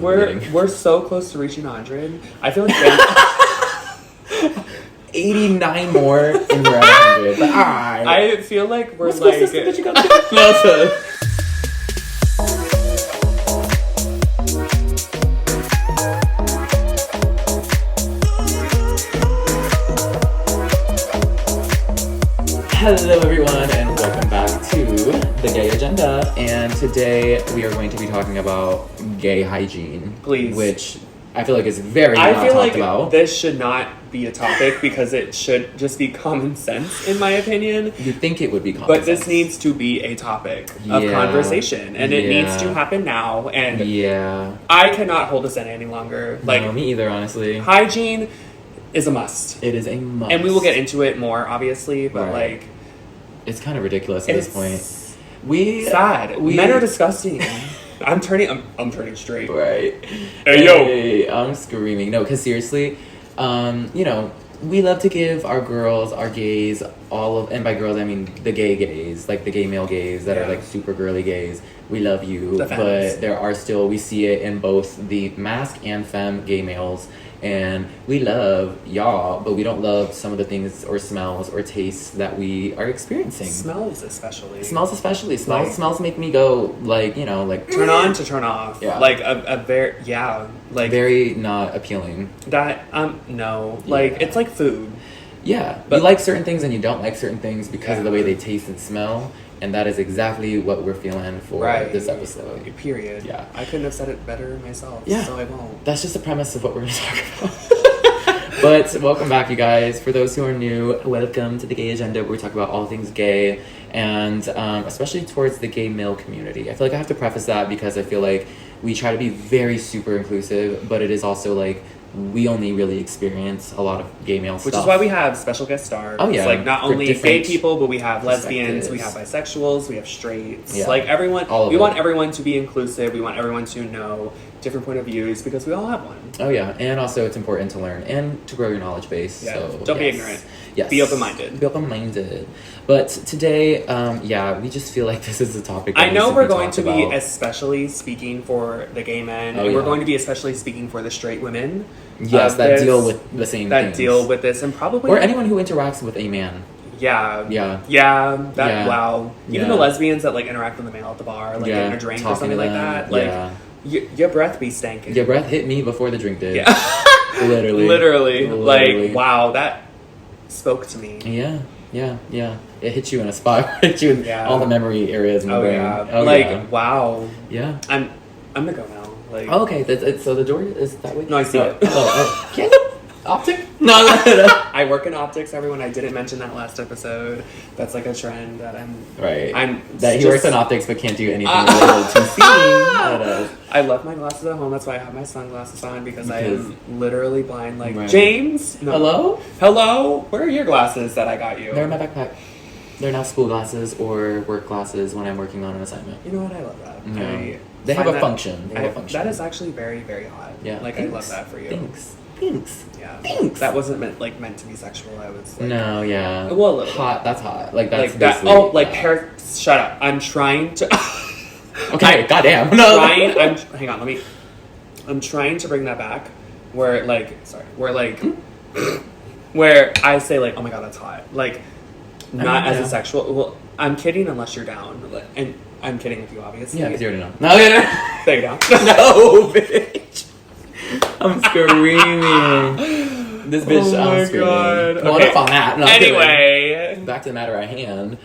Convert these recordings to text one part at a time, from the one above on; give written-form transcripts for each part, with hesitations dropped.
We're so close to reaching 100. I feel like 89 more and we're at 100. But I feel like we're what's like. the system that you got to? No, Hello everyone and welcome back to The Gay Agenda, and today we are going to be talking about gay hygiene. Please. Which I feel like is very I not feel talked like about. this should not be a topic because it should just be common sense, in my opinion. You'd think it would be common But sense. this needs to be a topic of Yeah. conversation, and it Yeah. needs to happen now. And Yeah. I cannot hold this in any longer. Like, No, me either, honestly. hygiene is a must. It is a must. And we will get into it more, obviously, but Right. like, It's kind of ridiculous at this point. Sad. Men are disgusting. I'm turning straight. Right. Hey, yo. I'm screaming. No, because seriously, we love to give our girls, our gays, and by girls I mean the gay gays, like the gay male gays that are like super girly gays. We love you, The femmes. but there are still, we see it in both the mask and femme gay males. And we love y'all, but we don't love some of the things or smells or tastes that we are experiencing. Smells especially. Smells make me go like, turn on to turn off. Yeah. Like a very very not appealing. that no. Like Yeah. it's like food. Yeah, But- you like certain things and you don't like certain things because of the Yeah. way they taste and smell, and that is exactly what we're feeling for this episode. Period. Yeah. I couldn't have said it better myself. Yeah. So I won't. That's just the premise of what we're going to talk about. But welcome back, you guys. For those who are new, welcome to the Gay Agenda, where we talk about all things gay, and especially towards the gay male community. I feel like I have to preface that because I feel like we try to be very super inclusive, but it is also like we only really experience a lot of gay male stuff. Which is why we have special guest stars. Oh, yeah. Like not For only gay different people, but we have lesbians, we have perspectives. bisexuals, we have straights. Yeah. Like everyone. All of we it. want everyone to be inclusive. We want everyone to know different point of views because we all have one. Oh yeah, and also it's important to learn and to grow your knowledge base. Yeah. So Don't be yes. ignorant. Yes. Be open-minded. Be open-minded. But today, we just feel like this is a topic that I know needs we're be going talked to be about. especially speaking for the gay men, Oh, and we're yeah. going to be especially speaking for the straight women. Yes, of that this, deal with the same that things. deal with this, and probably Or anyone who interacts with a man. Yeah. Yeah. Wow. Even Yeah. the lesbians that like interact with the male at the bar, like getting a drink or talking something to like them. that. Like Yeah. your breath be stanking. Your breath hit me before the drink did. Yeah. Literally. Like wow, that spoke to me. Yeah. It hit you in a spot. It hit you in all the memory areas in the brain. Wow. Yeah. I'm gonna go now. Like Oh, okay. So the door is that way? No, I see it. Oh. Can't Optic? No. I work in optics, everyone. I didn't mention that last episode. That's like a trend that Right. I'm that he just- works in optics but can't do anything related to seeing. I left my glasses at home. That's why I have my sunglasses on because I am literally blind. Like Right. James, no. Hello? Where are your glasses that I got you? They're in my backpack. They're now school glasses or work glasses when I'm working on an assignment. You know what? I love that. Yeah. They have a function. That is actually very, very hot. Yeah. Like Thanks. I love that for you. Thanks. Yeah. Thanks. That wasn't meant to be sexual. I was like, No, yeah. Well, a little hot. That's hot. Like that's like that. basically Oh, like that. shut up. I'm trying to. Okay, goddamn. No. Hang on. I'm trying to bring that back. Where I say like, oh my god, that's hot. Like, not as a sexual. Well, I'm kidding unless you're down, and I'm kidding with you, obviously. Yeah, because you already know. No, yeah. There you go. No, bitch. I'm screaming. This bitch, Oh my I'm screaming. God. Well, Okay. enough on that. No, I'm kidding. Anyway, Back to the matter at hand.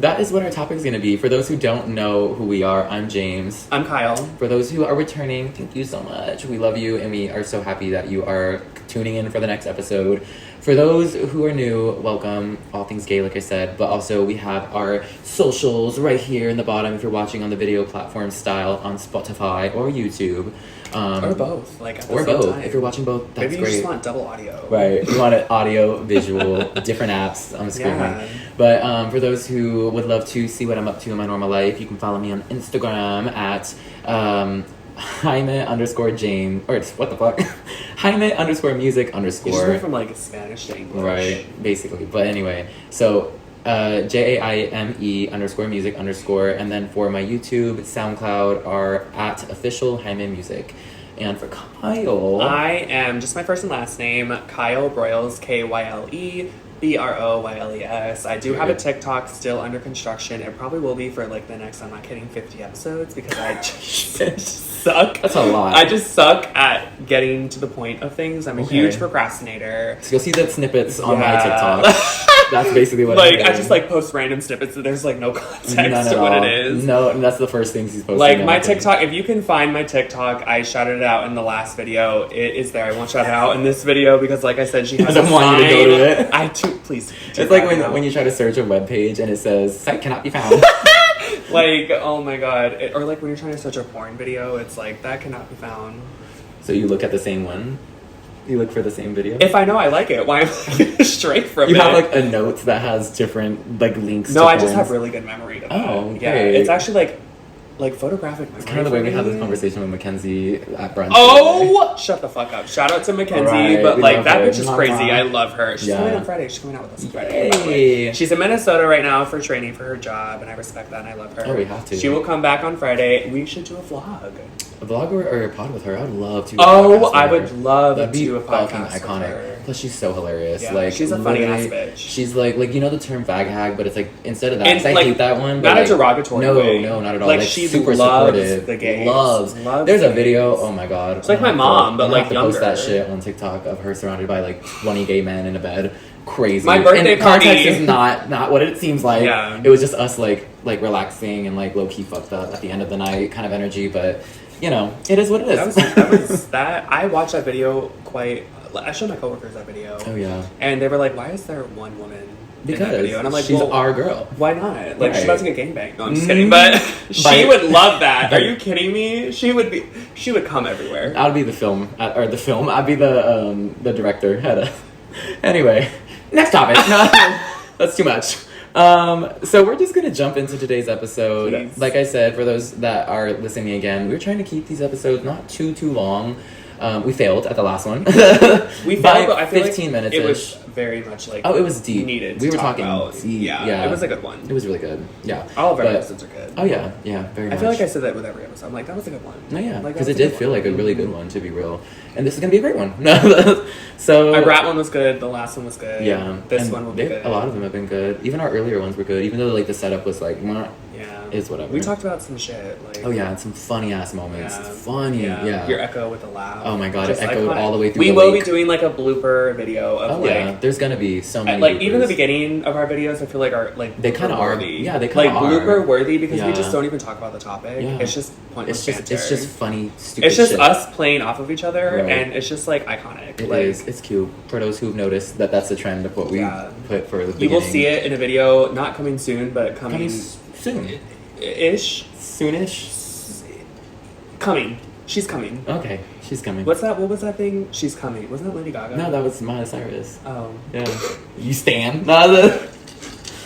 That is what our topic is going to be. For those who don't know who we are, I'm James. I'm Kyle. For those who are returning, thank you so much. We love you, and we are so happy that you are tuning in for the next episode. For those who are new, welcome. All things gay, like I said. But also, we have our socials right here in the bottom if you're watching on the video platform style on Spotify or YouTube. Or both. Like, at the Or same both. time. If you're watching both, that's Maybe you great. just want double audio. Right. You want it audio, visual, different apps. I'm screaming. Yeah. But for those who would love to see what I'm up to in my normal life, you can follow me on Instagram at Jaime_Jane. Or what the fuck? Jaime_music_. You just went from like Spanish to English. Right, basically. But anyway, so JAIME_music_, and then for my YouTube, SoundCloud are at official Jaime Music. And for Kyle, I am just my first and last name, Kyle Broyles, KYLEBROYLES. I do have a TikTok still under construction. It probably will be for like the next, I'm not kidding, 50 episodes because I just suck. That's a lot. I just suck at getting to the point of things. I'm a huge procrastinator. So you'll see the snippets on my TikTok. That's basically what like I just like post random snippets. So there's like no context to what it is. No, and that's the first things he's posting. Like my TikTok, if you can find my TikTok, I shouted it out in the last video. It is there. I won't shout it out in this video because, like I said, she has. I don't want you to go to it. Please. It's like when you try to search a web page and it says site cannot be found. Like, oh my god, or like when you're trying to search a porn video, it's like that cannot be found. So you look at the same one. You look for the same video? If I know I like it, why am I straight from it? You have like a note that has different like links No, to I just porns. have really good memory to that. Oh, yeah. great. It's actually like photographic memory. It's kind of the way we had this conversation with Mackenzie at brunch. Oh, shut the fuck up. Shout out to Mackenzie, Right, but we like love that her. bitch is crazy. I love her. She's coming on Friday. She's coming out with us on Friday. Yay. She's in Minnesota right now for training for her job, and I respect that and I love her. Oh, we have to. She will come back on Friday. We should do a vlog. A vlog or a pod with her? I would love to. Oh, I would love That'd to be do a fucking podcast iconic. with her. Plus, she's so hilarious. Yeah, like she's a funny ass literally, bitch. She's like you know the term fag hag, but it's like instead of that, It's 'cause I like, hate that one. not but a like, derogatory way. No, not at all. Like, Like she super loves supportive. the gays. Loves. Loves There's the a video. gays. Oh my god. It's like my mom, but, like, I'm gonna have to post younger. that shit on TikTok of her surrounded by like 20 gay men in a bed. Crazy. My birthday and party. Context is not what it seems like. Yeah. It was just us like relaxing and like low key fucked up at the end of the night kind of energy, but. You know, it is what it is. I watched that video quite. I showed my coworkers that video. Oh yeah. And they were like, "Why is there one woman in that video?" And I'm like, she's well, our girl. Why not? Like, she's about to get gangbanged. No, I'm just kidding. Mm-hmm. But she would love that. Are you kidding me? She would come everywhere. I'd be the film. I'd be the director. Anyway, next topic. That's too much. So we're just gonna jump into today's episode. Please. Like I said, for those that are listening again, we're trying to keep these episodes not too long. We failed at the last one. We failed, but I feel 15 like minutes. it was very much like it was deep. Needed. We were talk talking about. deep. Yeah, it was a good one. It was really good. Yeah, all of our episodes are good. Oh yeah, very much. I feel like I said that with every episode. I'm like, that was a good one. No, yeah, like, because it did feel like a really good one, to be real. And this is gonna be a great one. So our rat one was good. The last one was good. Yeah, this one will be good. A lot of them have been good. Even our earlier ones were good. Even though like the setup was like, is whatever. We talked about some shit. Like, oh yeah, and some funny ass moments. Yeah. Funny. Yeah. Your echo with the laugh. Oh my god, Just it echoed all the way through. We the will lake. be doing like a blooper video of there's gonna be so many. Like bloopers. even the beginning of our videos, I feel like are like they kind of are. worthy. Yeah, they kind of like are blooper worthy because we Yeah. just don't even talk about the topic. Yeah. It's just pointless banter. It's just funny, stupid. It's just shit. us playing off of each other, Right. and it's just like iconic. It like, is. It's cute. For those who've noticed that's the trend of what we put for the you beginning. will see it in a video, not coming soon, but coming soon. Ish. Soonish. Coming. She's coming. Okay, she's coming. What was that thing? She's coming. Wasn't that Lady Gaga? No, that was Miley Cyrus. Oh. Yeah. You stan?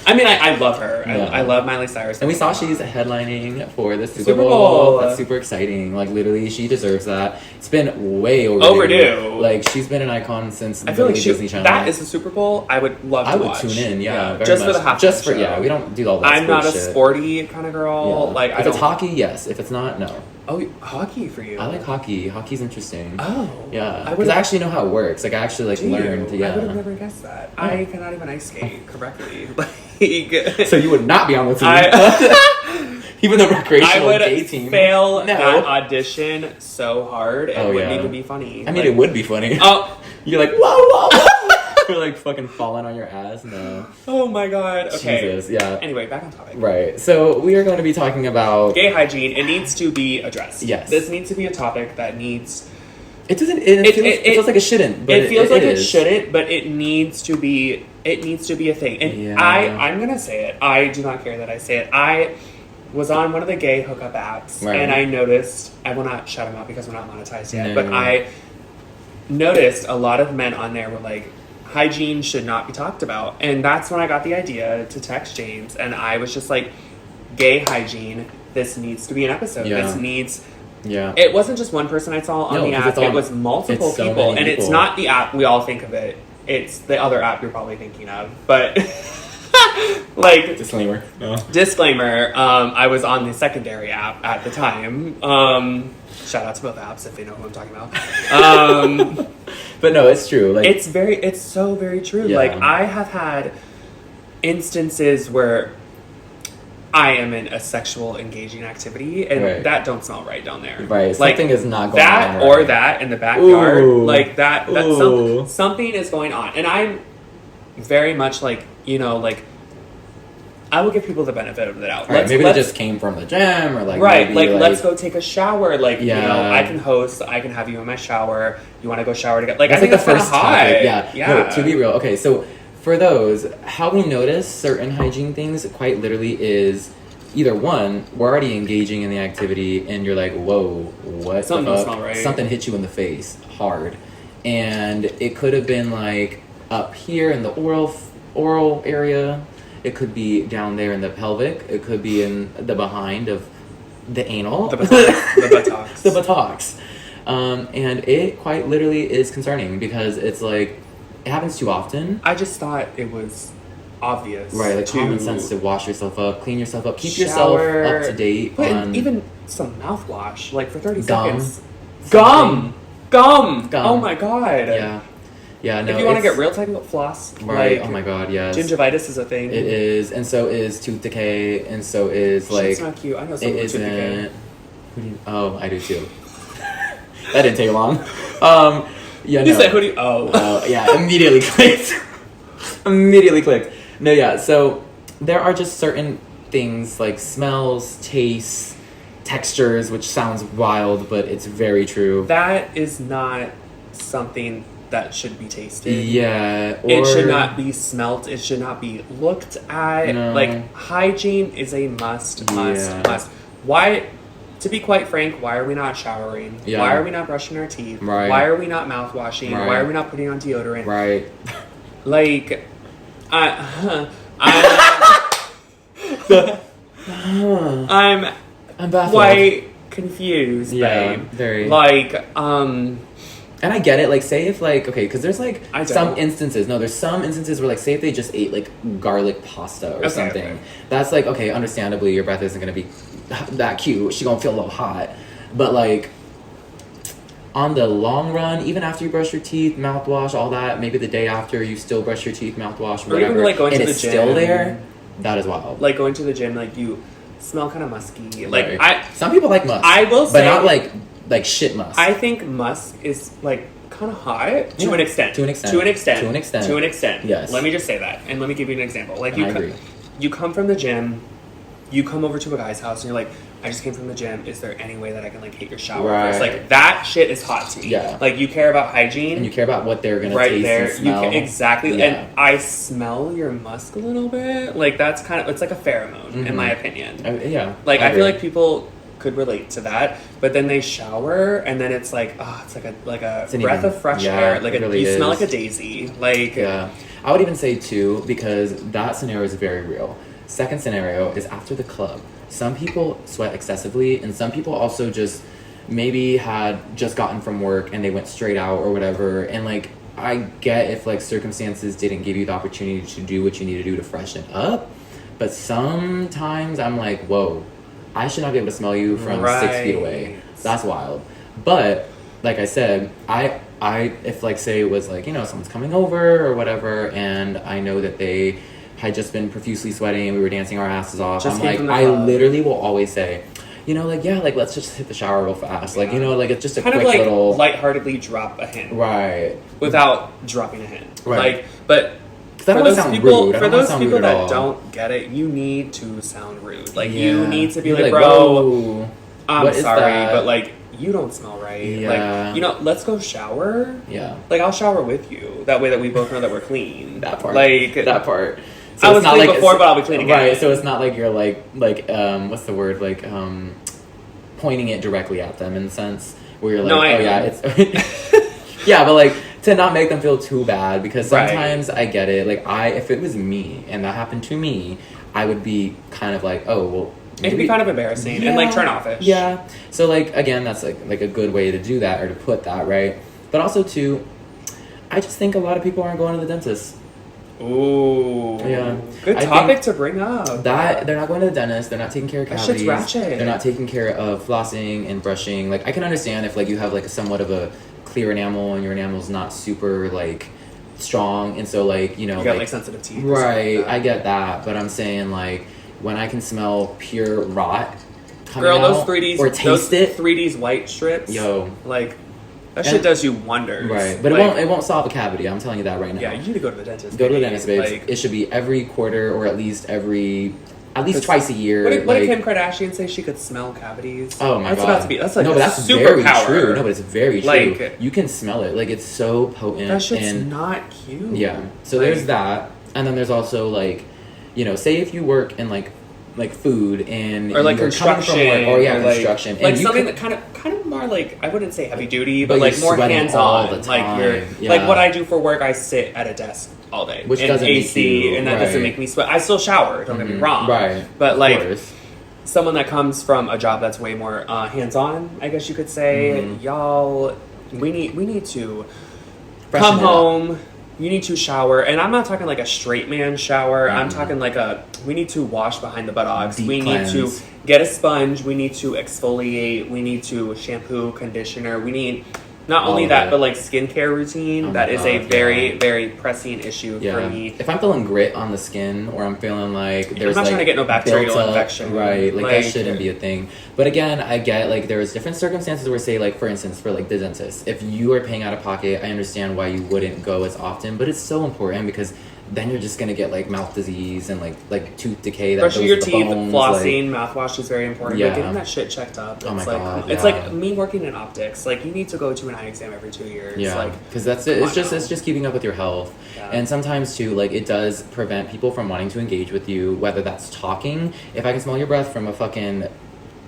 I mean, I love her. Yeah. I love Miley Cyrus. And we saw she's headlining for the Super Super Bowl. Bowl. That's super exciting. Like, literally, she deserves that. It's been way overdue. Like, she's been an icon since I feel like Disney Channel. that is the Super Bowl. I would love to watch. I would tune in, very just much. for the halftime Just for, show. yeah, we don't do all that I'm not a shit. sporty kind of girl. Yeah. Like, if it's hockey, yes. If it's not, no. Oh, hockey for you. I like hockey. Hockey's interesting. Oh. Yeah. Because I actually know how it works. Like, I actually, like, learned. Yeah. I would have never guessed that. Oh. I cannot even ice skate correctly. Like, so you would not be on the team. Even the recreational gay team. I would fail that audition so hard. It wouldn't even be funny. I mean, it would be funny. Oh. You're like, whoa. You're like fucking falling on your ass. No. Oh my god. Okay. Jesus, yeah. Anyway, back on topic. Right. So we are going to be talking about gay hygiene. It needs to be addressed. Yes. This needs to be a topic that needs. It doesn't. It feels like it shouldn't. But it feels like it is. shouldn't, but it needs to be. It needs to be a thing. And I'm gonna say it. I do not care that I say it. I was on one of the gay hookup apps, and I noticed. I will not shout them out because we're not monetized yet. But I noticed a lot of men on there were like, hygiene should not be talked about. And that's when I got the idea to text James, and I was just like, gay hygiene, this needs to be an episode. This needs... Yeah. It wasn't just one person I saw on the app, it was multiple people. And it's not the app we all think of it. It's the other app you're probably thinking of. But Like, disclaimer. No. Disclaimer, I was on the secondary app at the time. Shout out to both apps if they know who I'm talking about. But no, it's true. Like, it's so very true. Yeah. Like, I have had instances where I am in a sexual engaging activity and that don't smell right down there. Right. Like, something is not going that on. Or that in the backyard. Ooh. Like that Ooh. something is going on. And I'm very much like, you know, like, I will give people the benefit of the doubt. Right, maybe they just came from the gym or like... Right, maybe, like, let's go take a shower. Like, yeah. you know, I can host. I can have you in my shower. You want to go shower together? Like, that's I think like the that's first hot. topic. Yeah. Yeah. No, to be real. Okay, so for those, how we notice certain hygiene things quite literally is either one, we're already engaging in the activity and you're like, whoa, what Something the fuck? don't smell right. Something hit you in the face hard. And it could have been like up here in the oral area. It could be down there in the pelvic. It could be in the behind of the anal. The buttocks. The buttocks. And it quite literally is concerning because it's like, it happens too often. I just thought it was obvious. Right, like common sense to wash yourself up, clean yourself up, keep yourself up to date. But even some mouthwash, like for 30 Gum. seconds. Gum! Oh my god. Yeah. Yeah, no. If you want to get real technical, floss. Right, like, oh my god, yes. Gingivitis is a thing. It is, and so is tooth decay, and so is like... It's not cute. I know someone with tooth decay. Oh, I do too. That didn't take long. Yeah, You no. said, who do you... Oh. Yeah, immediately clicked. No, yeah, so there are just certain things like smells, tastes, textures, which sounds wild, but it's very true. That is not something that should be tasted. Yeah. It should not be smelt. It should not be looked at. No. Like, hygiene is a must. Why, to be quite frank, why are we not showering? Yeah. Why are we not brushing our teeth? Right. Why are we not mouthwashing? Right. Why are we not putting on deodorant? Right. Like, I'm baffled. quite confused, Yeah, babe. very. Like, and I get it, like, say if, like, okay, because there's, like, there's some instances where, like, say if they just ate, like, garlic pasta or something. Okay. That's, like, okay, understandably, your breath isn't going to be that cute. She's going to feel a little hot. But, like, on the long run, even after you brush your teeth, mouthwash, all that, maybe the day after you still brush your teeth, mouthwash, whatever, or even, like, going and to the it's gym. still there, that is wild. Like, going to the gym, like, you smell kind of musky. Like, right. Some people like musk. I will say... But not, like shit musk. I think musk is, like, kind of hot to an extent. To an extent. Yes. Let me just say that, and let me give you an example. Like, you come from the gym, you come over to a guy's house, and you're like, I just came from the gym. Is there any way that I can, like, hit your shower first? Like, that shit is hot to me. Yeah. Like, you care about hygiene. And you care about what they're going to right taste there. and smell. Exactly. Yeah. And I smell your musk a little bit. Like, that's kind of, it's like a pheromone, in my opinion. Yeah. Like, I feel like people could relate to that, but then they shower, and then it's like, it's like a breath of fresh air. Like, you smell like a daisy. Like, yeah. I would even say, too, because that scenario is very real. Second scenario is after the club. Some people sweat excessively, and some people also just maybe had just gotten from work and they went straight out or whatever. And, like, I get if, like, circumstances didn't give you the opportunity to do what you need to do to freshen up, but sometimes I'm like, whoa, I should not be able to smell you from 6 feet away. That's wild. But, like I said, I if, like, say it was, like, you know, someone's coming over or whatever, and I know that they had just been profusely sweating and we were dancing our asses off. I'm like, I literally will always say, you know, like, yeah, like, let's just hit the shower real fast. Like, you know, like, it's just a kind quick of like little... lightheartedly drop a hint. Right. Without dropping a hint. Right. Like, but for those people that don't get it, you need to sound rude. Like, you need to be like, bro, I'm sorry, that? but, like, you don't smell right. Yeah. Like, you know, let's go shower. Yeah. Like, I'll shower with you. That way that we both know that we're clean. That part. Like, that part. So I was clean before, but I'll be clean again. Right, so it's not like you're like what's the word? Like, pointing it directly at them in a sense where you're like, it's... yeah, but, like, to not make them feel too bad, because sometimes I get it. Like, if it was me and that happened to me, I would be kind of like, oh, well, maybe... It could be kind of embarrassing and, like, turn offish. Yeah. So, like, again, that's, like a good way to do that or to put that, right? But also, too, I just think a lot of people aren't going to the dentist. Ooh. Yeah. Good topic to bring up. That they're not going to the dentist. They're not taking care of cavities. That shit's ratchet. They're not taking care of flossing and brushing. Like, I can understand if, like, you have, like, somewhat of a clear enamel and your enamel's not super, like, strong. And so, like, you know. You got, like sensitive teeth. Right. I get that. But I'm saying, like, when I can smell pure rot coming Girl, out. those 3Ds. Or taste those it. 3Ds white strips. Yo. Like. That shit does you wonders. Right. But like, it won't solve a cavity. I'm telling you that right now. Yeah, you need to go to the dentist. Go to the dentist, babes. Like, it should be every quarter or at least twice a year. What did Kim Kardashian say? She could smell cavities. Oh my god, that's like no, but that's superpower. Very true. No, but it's very true. Like, you can smell it. Like, it's so potent. That shit's not cute. Yeah. So there's that, and then there's also, like, you know, say if you work in like food and or like construction, construction, like and something that kind of more like, I wouldn't say heavy duty, but like more hands on. Like like what I do for work, I sit at a desk all day, which in doesn't AC, and that doesn't make me sweat. I still shower. Don't get me wrong, right? But like someone that comes from a job that's way more hands on, I guess you could say, y'all, we need to come home. You need to shower, and I'm not talking like a straight man shower. I'm talking like we need to wash behind the buttocks. We need to get a sponge. We need to exfoliate. We need to shampoo, conditioner. We need not only that, but like skincare routine. That is a very, very pressing issue for me. If I'm feeling grit on the skin, or I'm feeling like there's I'm not like trying to get no bacterial infection, right? Like that shouldn't be a thing. But again, I get like there's different circumstances where, say, like for instance, for like the dentist, if you are paying out of pocket, I understand why you wouldn't go as often, but it's so important because then you're just gonna get like mouth disease and like tooth decay. Brushing your teeth, flossing, mouthwash is very important. Yeah. But getting that shit checked up. It's God, it's like me working in optics. Like, you need to go to an eye exam every 2 years. Yeah, like, because that's it. It's just keeping up with your health, and sometimes too, like it does prevent people from wanting to engage with you. Whether that's talking, if I can smell your breath from a fucking.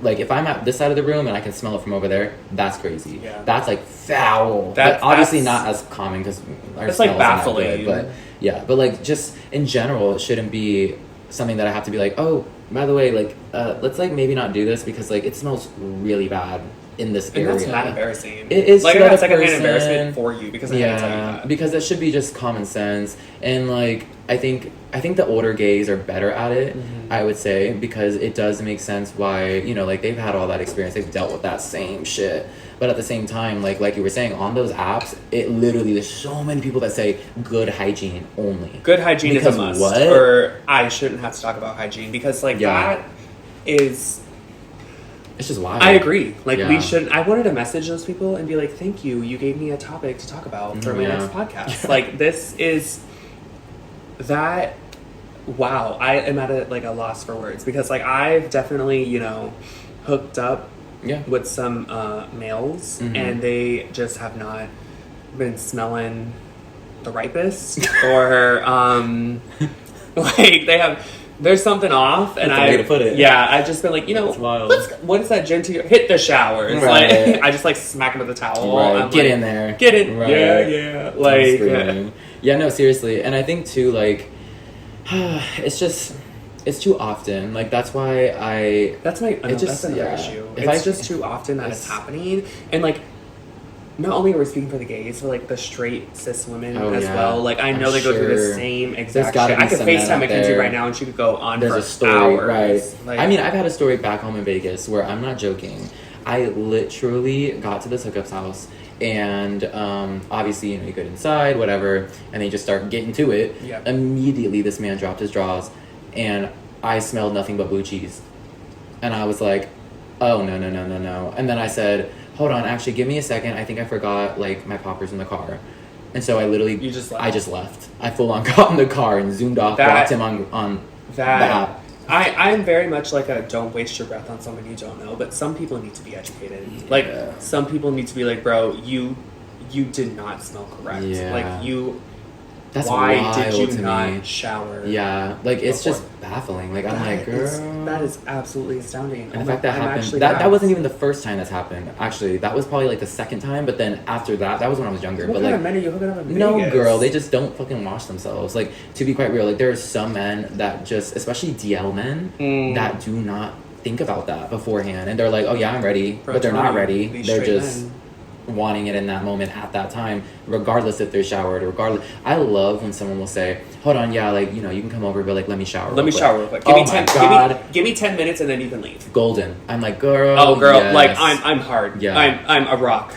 Like, if I'm at this side of the room and I can smell it from over there, that's crazy. Yeah. That's, like, foul. But obviously not as common because our it's, like, baffling. But, yeah. But, like, just in general, it shouldn't be something that I have to be like, oh, by the way, like, let's, like, maybe not do this because, like, it smells really bad in this area. And that's not embarrassing. It is like, that's secondhand embarrassment for you because I had to tell you that. Because it should be just common sense. And, like, I think the older gays are better at it, I would say, because it does make sense why, you know, like, they've had all that experience. They've dealt with that same shit. But at the same time, like you were saying, on those apps, it literally, there's so many people that say good hygiene only. Good hygiene because is a must. What? Or I shouldn't have to talk about hygiene because, like, that is... It's just wild. I agree. Like, we shouldn't... I wanted to message those people and be like, thank you. You gave me a topic to talk about for my next podcast. Like, this is... That... Wow. I am at a loss for words because, like, I've definitely, you know, hooked up with some males and they just have not been smelling the ripest or like they have... There's something off, and way to put it. I've just been like, you know, what is that genteel? Hit the showers. Right. Like, I just like smack him with the towel. Right. I'm Get like, in there. Get in. Right. Yeah. Like, no, seriously. And I think too, like, it's too often. Like, that's why that's another issue. It's just too often that it's happening, and like. Not only are we speaking for the gays, but like the straight cis women as well. Like, I know they go through the same exact shit. I could FaceTime Mackenzie right now and she could go on for hours. Right. Like, I mean, I've had a story back home in Vegas where I'm not joking. I literally got to this hookup's house and obviously, you know, you get inside, whatever, and they just start getting to it. Yep. Immediately, this man dropped his drawers and I smelled nothing but blue cheese. And I was like, oh, no. And then I said... Hold on, actually, give me a second. I think I forgot, like, my poppers in the car. And so I literally... You just left? I just left. I full-on got in the car and zoomed off, blocked him on the app. I'm very much like a don't waste your breath on someone you don't know, but some people need to be educated. Yeah. Like, some people need to be like, bro, you did not smell correct. Yeah. Like, you... That's why did you to not me. shower? Yeah, like it's just baffling. Like I'm like, girl, that is absolutely astounding. And the fact that happened, that wasn't even the first time that's happened. Actually, that was probably like the second time. But then after that was when I was younger. What but kind like, of men are you hooking up in no, Vegas? girl, they just don't fucking wash themselves. Like, to be quite real, like there are some men that just, especially DL men, that do not think about that beforehand, and they're like, oh yeah, I'm ready, but they're not ready. They're just. wanting it in that moment at that time, regardless if they're showered or regardless. I love when someone will say, hold on, yeah, like, you know, you can come over, but like, let me shower real quick. Give me 10 minutes and then you can leave. Golden. I'm like, girl. Oh, girl. Yes. Like, I'm hard. Yeah. I'm a rock.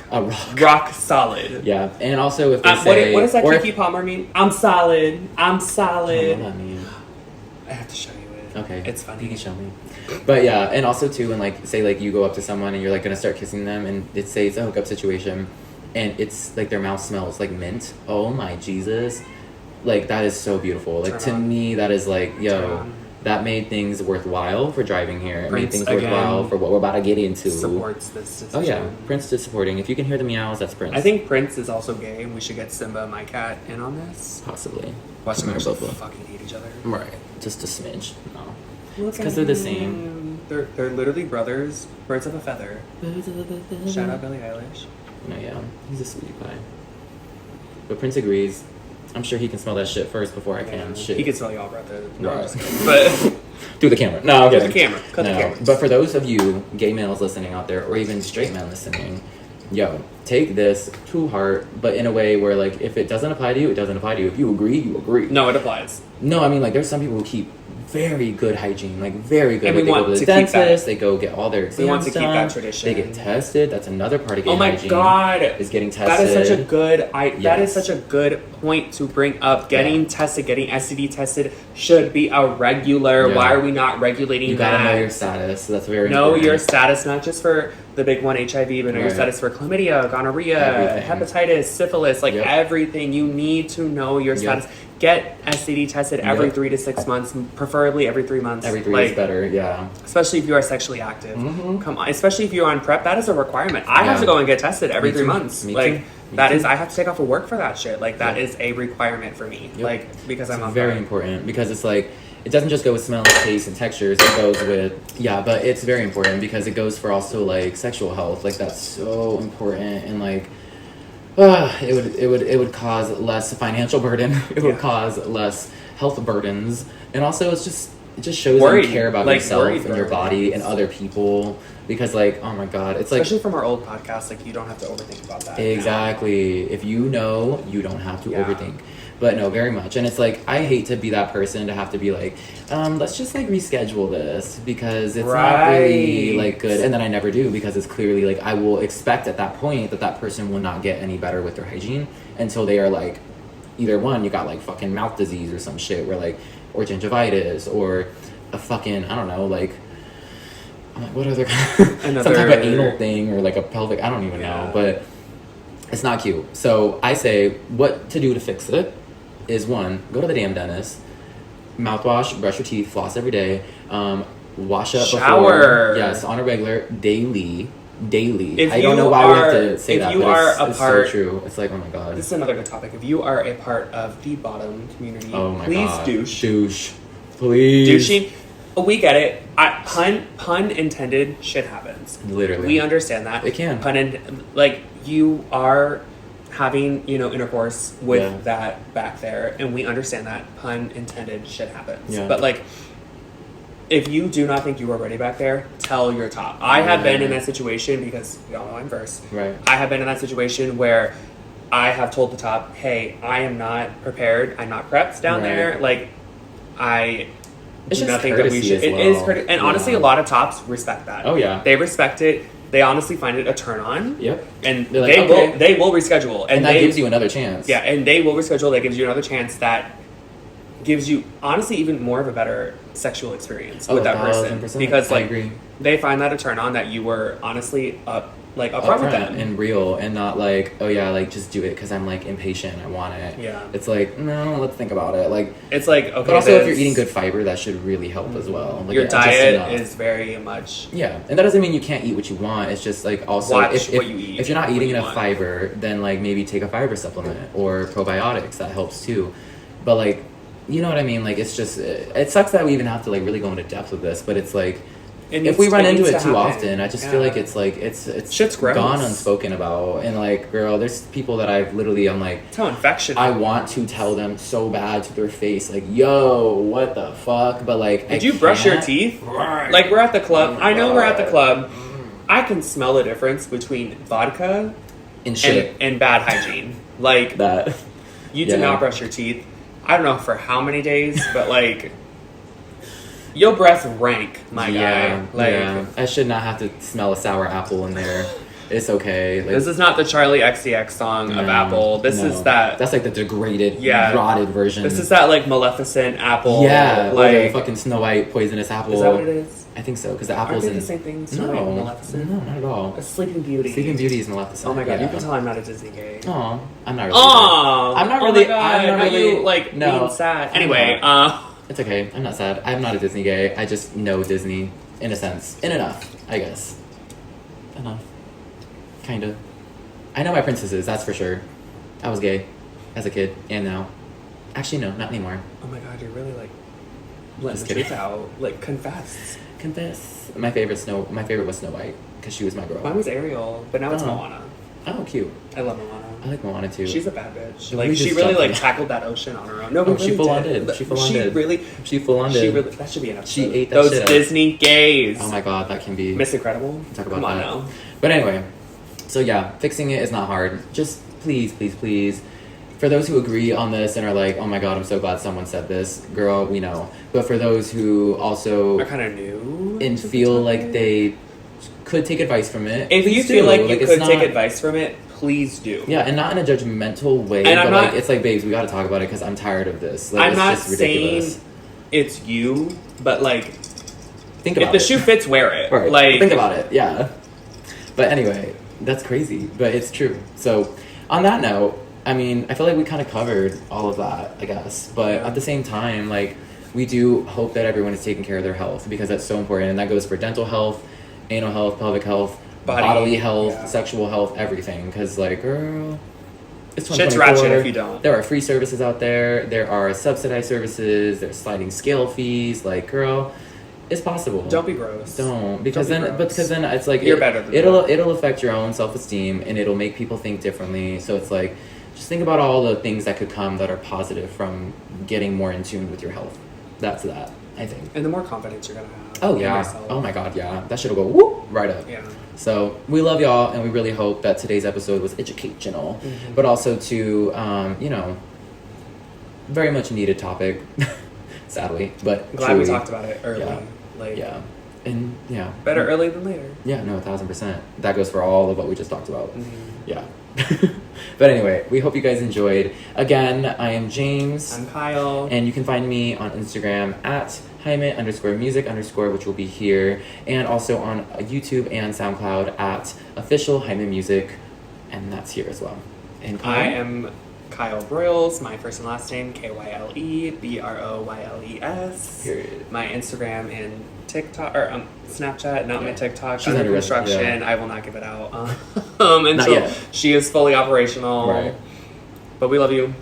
Rock solid. Yeah. And also if they say... What does that Kiki Palmer mean? I'm solid. I'm solid. I don't know what that means. I have to show you it. Okay. It's funny. You can show me. But yeah, and also too, when like, say like you go up to someone and you're like gonna start kissing them and it's a hookup situation and it's like their mouth smells like mint. Oh my Jesus. Like that is so beautiful. Like to me, that is like, yo, that made things worthwhile for driving here. It made things worthwhile for what we're about to get into. Supports this decision. Oh yeah, Prince is supporting. If you can hear the meows, that's Prince. I think Prince is also gay and we should get Simba, my cat, in on this. Possibly. Watch them actually fucking hate each other. Right. Just a smidge. No. It's because they're the same. They're literally brothers, birds of a feather. Shout out Billie Eilish. No, yeah, he's a sweetie pie. But Prince agrees. I'm sure he can smell that shit first before I can. Yeah. Shit. He can smell y'all breath. No, Right. I'm just kidding. But through the camera. No, okay. Cut the camera. Cut the camera. But for those of you gay males listening out there, or even straight men listening, yo, take this to heart, but in a way where like if it doesn't apply to you, it doesn't apply to you. If you agree, you agree. No, it applies. No, I mean like there's some people who keep very good hygiene, like very good. And we like, want they go to to the keep dentist, that. they go get all their exams We want to keep done, that tradition. They get tested. That's another part of gay hygiene. Oh my god, is getting tested. That is such a good. Yes. That is such a good point to bring up. Getting tested, getting STD tested should be a regular. Yeah. Why are we not regulating You that? gotta know your status. So that's very know important. your status, not just for the big one, HIV, but know your status for chlamydia, gonorrhea, Everything. hepatitis, syphilis, like everything. You need to know your status. Get STD tested every 3 to 6 months, preferably every 3 months. Every 3 is better, yeah. Especially if you are sexually active. Mm-hmm. Come on, especially if you're on PrEP, that is a requirement. I have to go and get tested every 3 months. Me like too. that is, I have to take off of work for that shit. Like that is a requirement for me. Like because I'm on very PrEP. important because it's like it doesn't just go with smells, taste, and textures. It goes with but it's very important because it goes for also like sexual health. Like that's so important and like. It would cause less financial burden. It would cause less health burdens, and also it just shows that you care about yourself and your body and other people. Because like, oh my god, it's especially like from our old podcast, like you don't have to overthink about that. Exactly. If you know, you don't have to overthink. But no, very much. And it's like, I hate to be that person to have to be like, let's just like reschedule this because it's not really like good. And then I never do because it's clearly like, I will expect at that point that person will not get any better with their hygiene until they are like, either one, you got like fucking mouth disease or some shit where like, or gingivitis or a fucking, I don't know, like, what other some type of anal thing or like a pelvic, I don't even know, but it's not cute. So I say what to do to fix it is one, go to the damn dentist, mouthwash, brush your teeth, floss every day, wash up before, yes, on a regular, daily. I don't know why we have to say that, but it's so true. It's like, oh my god. This is another good topic. If you are a part of the bottom community, please douche. Please. Douching. We get it. Pun intended, shit happens. Literally. We understand that. It can. Like, you are having, intercourse with that back there, and we understand that. Pun intended, shit happens. Yeah. But, like, if you do not think you are ready back there, tell your top. I have been in that situation because, y'all know I'm verse. Right. I have been in that situation where I have told the top, hey, I am not prepared. I'm not prepped down there. Like, It's just nothing that we should. well. It is courtesy, and honestly, a lot of tops respect that. Oh yeah, they respect it. They honestly find it a turn on. Yep, and they will reschedule, and that gives you another chance. Yeah, and they will reschedule. That gives you another chance. That gives you honestly even more of a better sexual experience with that person because like they find that a turn on that you were honestly upfront with them and real and not like, oh yeah, like just do it because I'm like impatient, I want it. Yeah, it's like, no, let's think about it. Like it's like, okay, but also if you're eating good fiber, that should really help as well. Like, your diet is very much and that doesn't mean you can't eat what you want. It's just like also watch what you eat. If you're not eating enough fiber, then like maybe take a fiber supplement or probiotics. That helps too. But like, you know what I mean? Like it's just it sucks that we even have to like really go into depth with this, but it's like. If we run into it too often, I just feel like it's like it's shit's gross. Gone unspoken about, and like, girl, there's people that I've literally, I'm like, it's how infection. I want to tell them so bad to their face, like, yo, what the fuck, but like, did you brush your teeth? Like we're at the club. I know we're at the club. I can smell the difference between vodka and bad hygiene. Like, that. You do not brush your teeth. I don't know for how many days, but like, your breath rank, my guy. Like, I should not have to smell a sour apple in there. It's okay. Like, this is not the Charlie XCX song of apple. This is that. That's like the degraded, rotted version. This is that like Maleficent apple. Yeah, like the fucking Snow White poisonous apple. Is that what it is? I think so, because the apple's Aren't they the same thing? Snow White and Maleficent? No, not at all. A Sleeping Beauty. Sleeping Beauty is Maleficent. Oh my god, you can tell I'm not a Disney gay. Oh, I'm not really. I'm not really. Oh my god, I'm not really. You, like, no, being sad. Anyway, it's okay. I'm not sad. I'm not a Disney gay. I just know Disney in a sense, in enough, I guess. Enough, kind of. I know my princesses. That's for sure. I was gay as a kid and now. Actually, no, not anymore. Oh my god, you're really like letting the truth out. Like, confess. My favorite was Snow White because she was my girl. Mine was Ariel, but now it's Moana. Oh, cute. I love Moana. I like Moana too. She's a bad bitch. Like, she really like tackled that ocean on her own. No, she full on did. She full on did. She full on did. That should be enough. She ate that those shit Disney gays. Oh my god, that can be Miss Incredible. Talk about Come on that. now. But anyway, so yeah, fixing it is not hard. Just please, for those who agree on this and are like, oh my god, I'm so glad someone said this, girl, we know. But for those who also are kind of new and feel like they could take advice from it, if you feel like you could take advice from it, please do. Yeah, and not in a judgmental way. And but like, it's like, babes, we got to talk about it because I'm tired of this. Like, I'm it's not just ridiculous. saying it's you, but like, think about if the shoe fits, wear it. Right. Like, think about it. Yeah. But anyway, that's crazy, but it's true. So on that note, I mean, I feel like we kind of covered all of that, I guess. But at the same time, like, we do hope that everyone is taking care of their health because that's so important. And that goes for dental health, anal health, pelvic health, bodily health, sexual health, everything. Because, like, girl, it's 2024. Shit's ratchet if you don't. There are free services out there. There are subsidized services. There's sliding scale fees. Like, girl, it's possible. Don't be gross. Don't. Because then it's like... You're better than it'll affect your own self-esteem and it'll make people think differently. So it's like... Just think about all the things that could come that are positive from getting more in tune with your health. That's that, I think. And the more confidence you're going to have. Oh, yeah. Oh, my God, yeah. That shit'll go whoop right up. Yeah. So we love y'all, and we really hope that today's episode was educational, but also to, you know, very much needed topic, sadly. But glad truly, we talked about it early. Yeah. Like, yeah. And, yeah. Better early than later. Yeah, no, 1,000%. That goes for all of what we just talked about. Yeah. But anyway, we hope you guys enjoyed. Again, I am James. I'm Kyle. And you can find me on Instagram at @Jaime_music_, which will be here. And also on YouTube and SoundCloud at official Jaime Music. And that's here as well. And I am Kyle Broyles. My first and last name, KYLEBROYLES. Period. My Instagram and TikTok, or Snapchat, not my TikTok. She's under construction. I will not give it out until she is fully operational. Right. But we love you.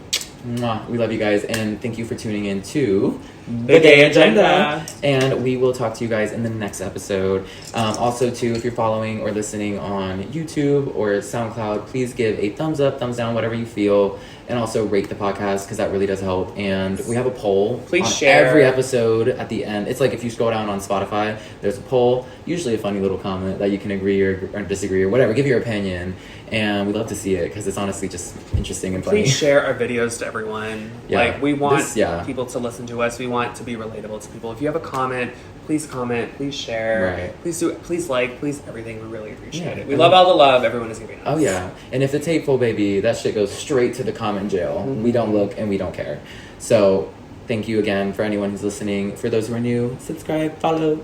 Mwah. We love you guys, and thank you for tuning in to The Gay Agenda. And we will talk to you guys in the next episode. Also, too, if you're following or listening on YouTube or SoundCloud, please give a thumbs up, thumbs down, whatever you feel. And also rate the podcast because that really does help. And we have a poll. Please share every episode at the end. It's like if you scroll down on Spotify, there's a poll, usually a funny little comment that you can agree or disagree or whatever. Give your opinion. And we love to see it because it's honestly just interesting and funny. Please share our videos to everyone. Yeah. Like, we want people to listen to us. We want to be relatable to people. If you have a comment, please comment. Please share. Right. Please like. Please everything. We really appreciate it. We love all the love everyone is giving us. Oh, yeah. And if it's hateful, baby, that shit goes straight to the comment jail. We don't look and we don't care. So, thank you again for anyone who's listening. For those who are new, subscribe, follow.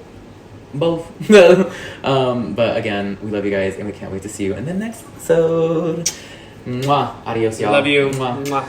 Both. But again, we love you guys and we can't wait to see you in the next episode. Mwah. Adios, y'all. Love you. Mwah. Mwah.